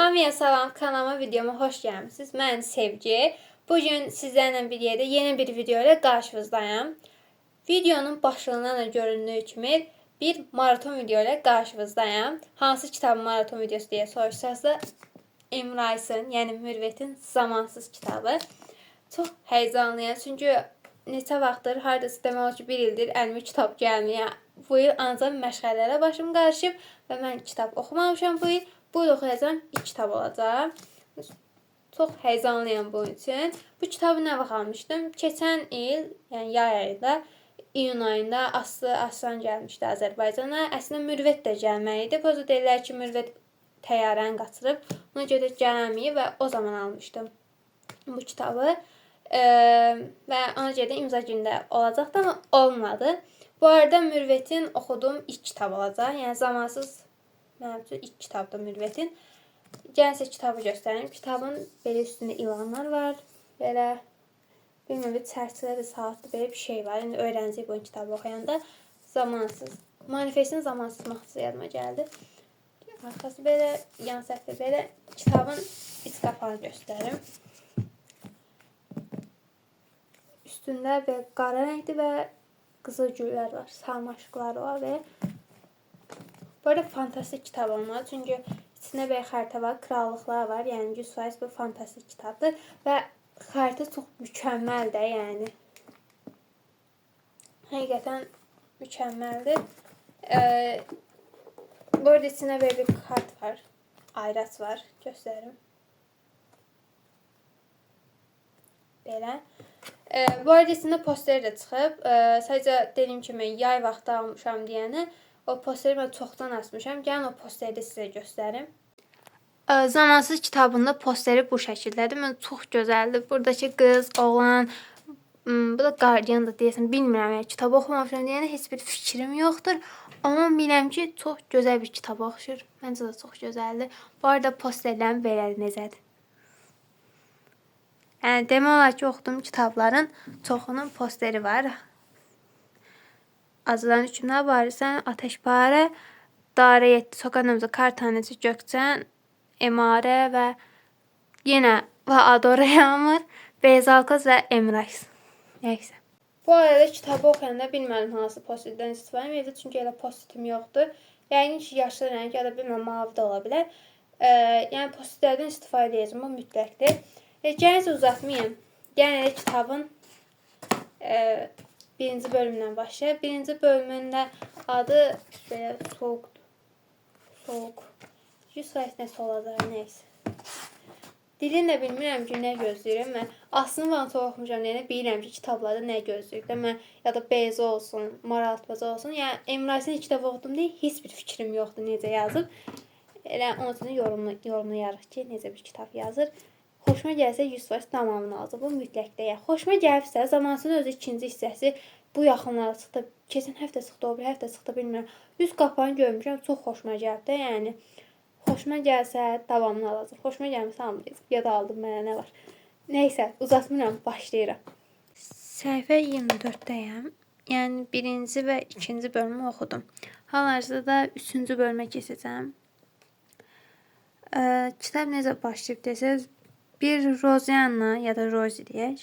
Hamıya salam, kanalıma, videoma xoş gəlmisiniz. Mən Sevgi. Bugün sizlərlə bir yerdə yeni bir video ilə qarşınızdayım. Videonun başlığından da göründüyü kimi bir maraton video ilə qarşınızdayım. Hansı kitabın maraton videosu deyə soruşsanız da Emre Aysın, yəni Mürvətin Zamansız kitabı. Çox həyecanlıyam çünki neçə vaxtdır, hardasa demək olar ki 1 ildir əlimə kitab gəlmir. Bu il ancaq məşğələlərə başım qarışıb və mən kitab oxumamışam bu il. Bu il oxuyacağım 2 kitab olacaq. Çox həyecanlıyam bunun üçün. Bu kitabı nə vaxt almışdım? Keçən il, yəni yay ayında, iyun ayında Aslı Aslan gəlmişdi Azərbaycana. Əslində Mürvət də gəlməliydi. Pozu deyirlər ki, Mürvət təyyarəni qaçırıb. Buna görə gəlməyib və o zaman almışdım bu kitabı. Və ona görə də imza gündə olacaqdı, amma olmadı. Bu arada Mürvətin oxuduğum ilk kitab olacaq. Yəni zamansız mənim üçün ilk kitabdır Mürvətin. Gəlin sizə kitabı göstərim. Kitabın belə üstündə ilanlar var. Belə bilmirəm, çərçivəli saatlı belə bir şey var. İndi öyrənəcək bu kitabı oxuyanda. Zamansız. Manifestin zamansız mahnısı yadıma gəldi. Arxası belə, yan səhvə belə kitabın iç qapağını göstərim. Üstündə belə qara rəngli və qızıl güllər var. Sarmaşıqlar var və bu arada fantastik kitab olmalı. Çünki içində belə xəritə var, krallıqlar var. Yəni 100% bu fantastik kitabdır və xəritə çox mükəmməldir, yəni. Həqiqətən mükəmməldir. Bu arada içində belə bir kart var. Ayraç var. Göstərim. Belə. Bu arada içində posteri də çıxıb. Sadəcə dediyim kimi yay vaxtı almışam deyəni o posteri mən çoxdan asmışam. Gəlin o posteri də sizə göstərim. Zamansız kitabında posteri bu şəkildədir. Mən çox gözəldir. Buradakı qız, oğlan, bu da qardiyandır deyəsən. Bilmirəm, yəni kitabı oxumamışam deyəni heç bir fikrim yoxdur. Amma biləm ki, çox gözəl bir kitab oxşur. Məncə də çox gözəldir. Bu arada posterlərin belədir, necədir? Yəni demək olar ki, oxuduğum kitabların çoxunun posteri var. Azıdan üçünə varırsan, Ateşpare, Darə 7, Soqanımızı, Kar Tanesi, Gökçən, Emarə və yenə və Adora Yağmur, Beyzalkaz və Emrays. Neysə. Bu arada kitabı oxuyanda bilmədim hansı postitdən istifadə edəcəm. Çünki elə postitim yoxdur. Yəni ki, yaşlı rəng ya da bilməm mavi də ola bilər. Yəni postitlərdən istifadə edəcəm. Bu mütləqdir. Gəlin uzatmayayım. Gəlin elə kitabın birinci bölümdən başlayaq. Birinci bölümündə adı belə soğuqdur. Soğuq. 100% nəsə olacaq, neysə. Dilini də bilmirəm ki, nə gözləyirəm. Mən aslını falan çox oxumuşam deyənə bilirəm ki, kitablarda nə gözləyir. Mən ya da Beyza olsun, Maraltbaza olsun. Yəni Emray'sın ilk kitabı oxudum deyə heç bir fikrim yoxdur necə yazıb. Elə onun üçün yorumlayarıq ki, necə bir kitab yazır. Xoşuma gəlsə 100% tamamını alacaq. Bu mütləqdir. Yəni xoşuma gəlibsə, Zamansızın özü ikinci hissəsi bu yaxınlara çıxdı. Keçən həftə çıxdı, o bir həftə çıxdı, bilmirəm. 100 qapağını görmüşəm, çox xoşuma gəldi. Yəni xoşuma gəlsə davamını alacaq. Xoşuma gəlməsə almayacaq. Ya da aldım, mənə nə var. Nəysə, uzatmıram, başlayıram. Səhifə 24-dəyəm. Yəni birinci və ikinci bölümü oxudum. Hal-hazırda da 3-cü bölümə keçəcəm. Kitab necə başlayıb desəz, bir Roziana ya da Rozi deyək.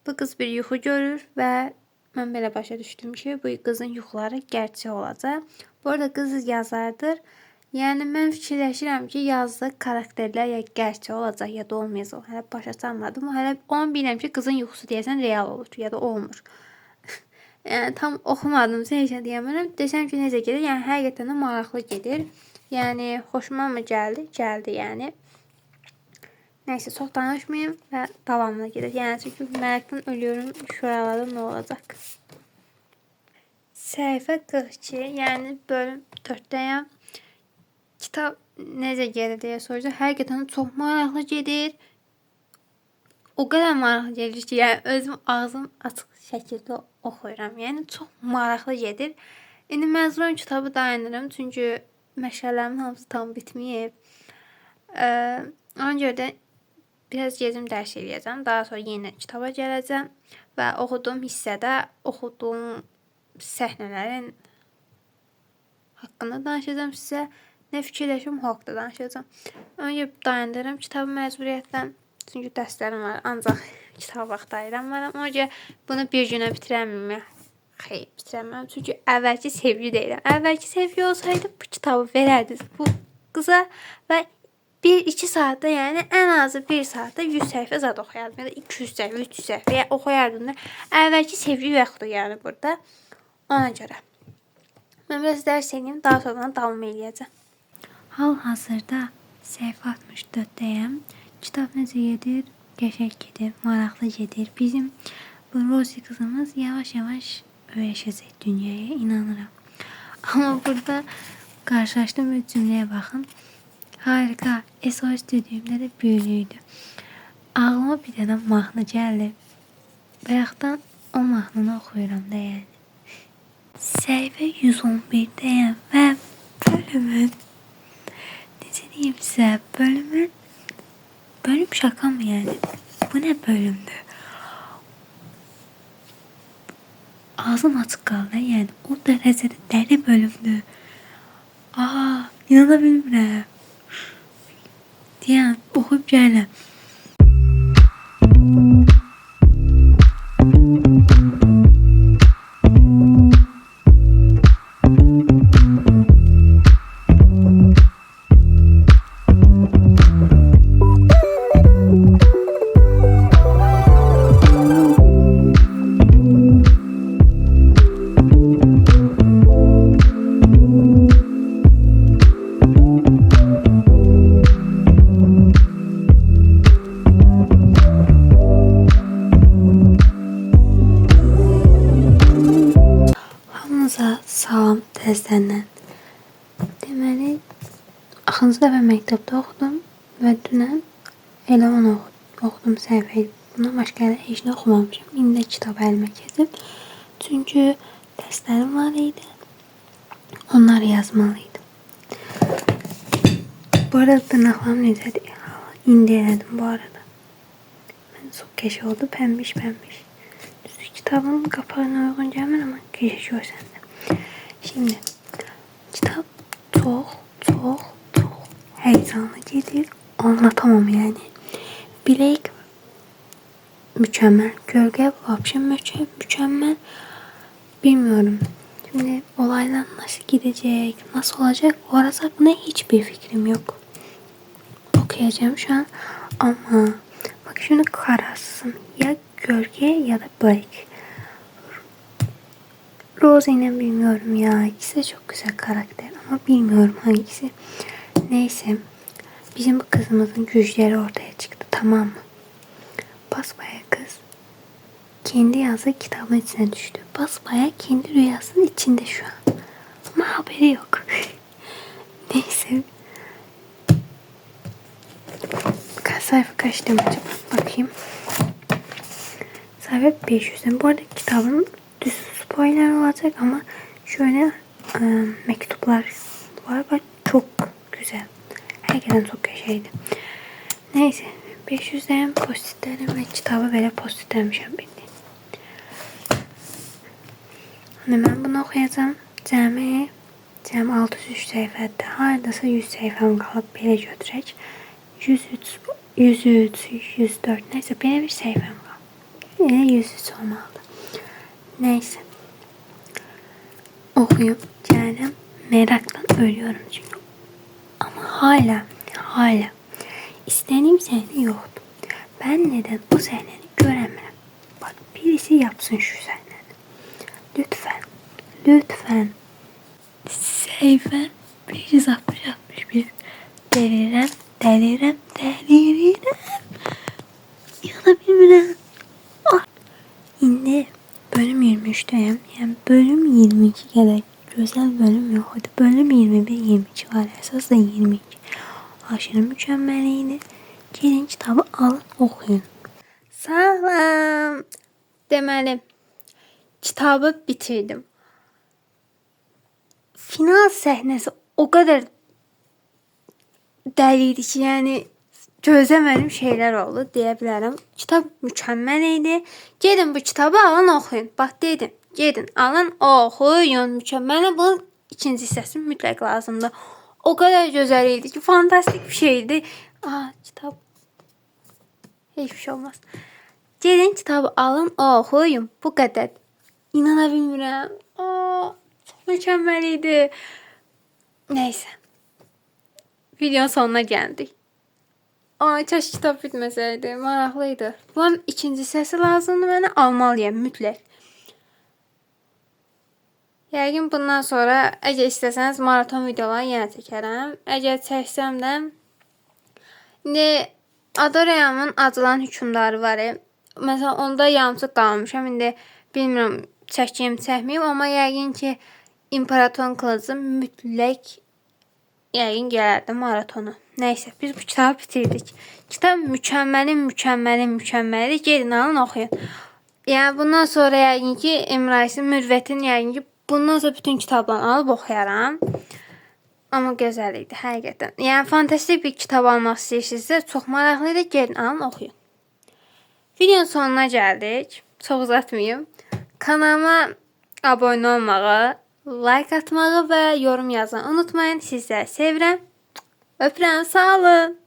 Bu qız bir yuxu görür və mən belə başa düşdüm ki, bu qızın yuxuları gerçək olacaq. Bu arada qız yazardır. Yəni mən fikirləşirəm ki, yazdığı karakterlər ya gerçək olacaq ya da olmayacaq. Hələ başa salmadım. Hələ onu bilirəm ki, qızın yuxusu deyəsən real olur ya da olmur. Yəni tam oxumadım, heç nə deyəmərəm. Desəm ki, necə gedir? Yəni həqiqətən də maraqlı gedir. Yəni xoşuma mı gəldi? Gəldi yəni. Neyse, çox danışmayayım və davamına gedək. Yəni çünki merakdan ölüyorum, şuralarda nə olacaq. Səhifə 42, yəni bölüm 4-dəyəm. Kitab necə gedir deyə soracaq. Həqiqətən çox maraqlı gedir. O qədər maraqlı gedir ki, yəni özüm ağzım açıq şəkildə oxuyuram. Yəni çox maraqlı gedir. İndi məcburen kitabı dayanırım çünki məşğələlərimin hamısı tam bitməyib. Ona görə də biraz gezim dərs eləyəcəm. Daha sonra yenə kitaba gələcəm və oxuduğum hissədə oxuduğum səhnələrin haqqında danışacağım sizə. nə fikirləşim, o haqda danışacağam. Öncə dayandırım kitabı məcburiyyətlə. Çünki dərslərim var, ancaq kitab vaxt ayıram var. Ona görə bunu bir günə bitirəməm. Xeyr, bitirəməm. Çünki əvvəlki sevgi deyirəm. Əvvəlki sevgi olsaydı bu kitabı verərdiniz bu qıza və 1-2 saatda, yəni ən azı 1 saatda 100 səhifə zad oxuyardım. Ya da 200 səhifə, 300 səhifə oxuyardım da. Əvvəlki sevgi yoxdur yəni burada. Ona görə. Mən biraz dərs edeyim, daha sonra davam edəcəm. Hal-hazırda səhifə 64-dəyəm. Kitab necə gedir? Qəşəng gedir, maraqlı gedir. Bizim bu Rozi qızımız yavaş-yavaş öyrəşəcək dünyaya, inanıram. Amma burada qarşılaşdığım bir cümləyə baxın. Harika, SOS dediyimdə də böylüydü. Ağlıma bir dənə mahnı gəlir. Bayaqdan o mahnını oxuyuram da yəni. Səhifə 111-dəyəm və bölümün, necə deyim sizə, bölüm şaka mı yani? Bu ne bölümdü? Ağzım açık kaldı yani. O derecede deli bölümdü. İnana bilmirəm. Deyən, oxuyub gələm. Salam təzədən. Deməli, axırıncı dəfə məktəbdə oxudum və dünən elə onu oxudum səhifəyi. Bundan başqa heç nə oxumamışam. İndi də kitab əlimə keçib. Çünki dərslərim var idi. Onları yazmalıydım. Bu arada dırnaqlarım necədir? İndi elədim bu arada. Mən çox keşi oldu, pəmbiş. Kitabın qapağına uyğun gəlmir, amma keşi görsəndə. Şimdi kitap çok heyecanlı gelir. Anlatamam yani. Bilek mükemmel. Gölge vapşe mükemmel. Bilmiyorum. Şimdi olaylar nasıl gidecek, nasıl olacak, orası hakkında hiçbir fikrim yok. Okuyacağım şu an ama bak şunu kararsızım. Ya gölge ya da Blake. Rose ile bilmiyorum ya. İkisi de çok güzel karakter ama bilmiyorum hangisi. Neyse. Bizim bu kızımızın güçleri ortaya çıktı, tamam mı? Basbaya kız kendi yazdığı kitabın içine düştü. Basbaya kendi rüyasının içinde şu an. Ama haberi yok. Neyse. Kaç sayfa kaçtım acaba? Bakayım. Sayfa 500'den. Bu arada kitabın düz spoiler olacak ama şöyle mektuplar var. Bak çok güzel. Herkesten çok şeydi. Neyse. 500'den postitlerim ve kitabı böyle postitlemişim bildiğin. Hani ben bunu okuyacağım. Cəmi 603 səhifədə. Haradasa 100 səhifəm qalıb belə götürək. 103, 104 neyse belə bir səhifəm qalıb. Elə 103 olmalıdır. Neyse. Okuyup geldim. Meraktan ölüyorum çünkü. Ama hala istediğim sahne yoktu. Ben neden o sahneyi göremiyorum? Bak birisi yapsın şu sahneyi. Lütfen. Sayfa 561. Delirem. Ya da bilmirəm. İndi bölüm 23'təyəm. Yəni bölüm 22 qədər gözəl bölüm yox idi. Bölüm 21-22 var. Əsas da 22. Aşırı mükəmməl idi. Gelin kitabı alın, oxuyun. Salam. Deməli, kitabı bitirdim. Final səhnəsi o qədər dəli idi ki, yəni gözləmədiyim şeyler oldu deyə bilərəm. Kitab mükəmməl idi. Gedin bu kitabı alın, oxuyun. Bax dedim, gedin alın, oxuyun. Mükəmməl. Bunun ikinci hissəsi mütləq lazımdır. o kadar güzel idi ki, fantastik bir şeydi. Aa, kitap. Hiçbir şey olmaz. Gelin kitabı alın, oxuyun. Bu qədər. İnana bilmirəm. Aa, çok mükemmel idi. Neyse. Videonun sonuna geldik. Ay, kaş kitap bitmeseydi. Maraqlıydı. Bunun ikinci sesi lazımdı. Mənə almalıyam mütləq. Yəqin bundan sonra əgər istəsəniz maraton videoları yenə çəkərəm. Əgər çəksəm də indi Adorayamın Acılan Hökmdarı var. Məsələn, onda yarımçıq qalmışam. İndi bilmirəm çəkeyim, çəkməyim, amma yəqin ki İmparatorun Qılıcı mütləq yəqin gələrdi maratonu. Neyse, biz bu kitabı bitirdik. Kitap mükəmməli. Gelin alın, oxuyun. Yəni bundan sonra yəqin ki Emrayis'in, Mürvətin yəqin ki bundan sonra bütün kitablarını alıb oxuyaram. Amma gözəl idi həqiqətən. Yəni fantastik bir kitab almaq istəyirsinizsə, çox maraqlı idi. Gelin alın, oxuyun. Videonun sonuna gəldik. Çox uzatmayım. Kanalıma abunə olmağı, like atmağı və yorum yazmayı unutmayın. Sizləri sevirəm. Öpürəm, sağ olun.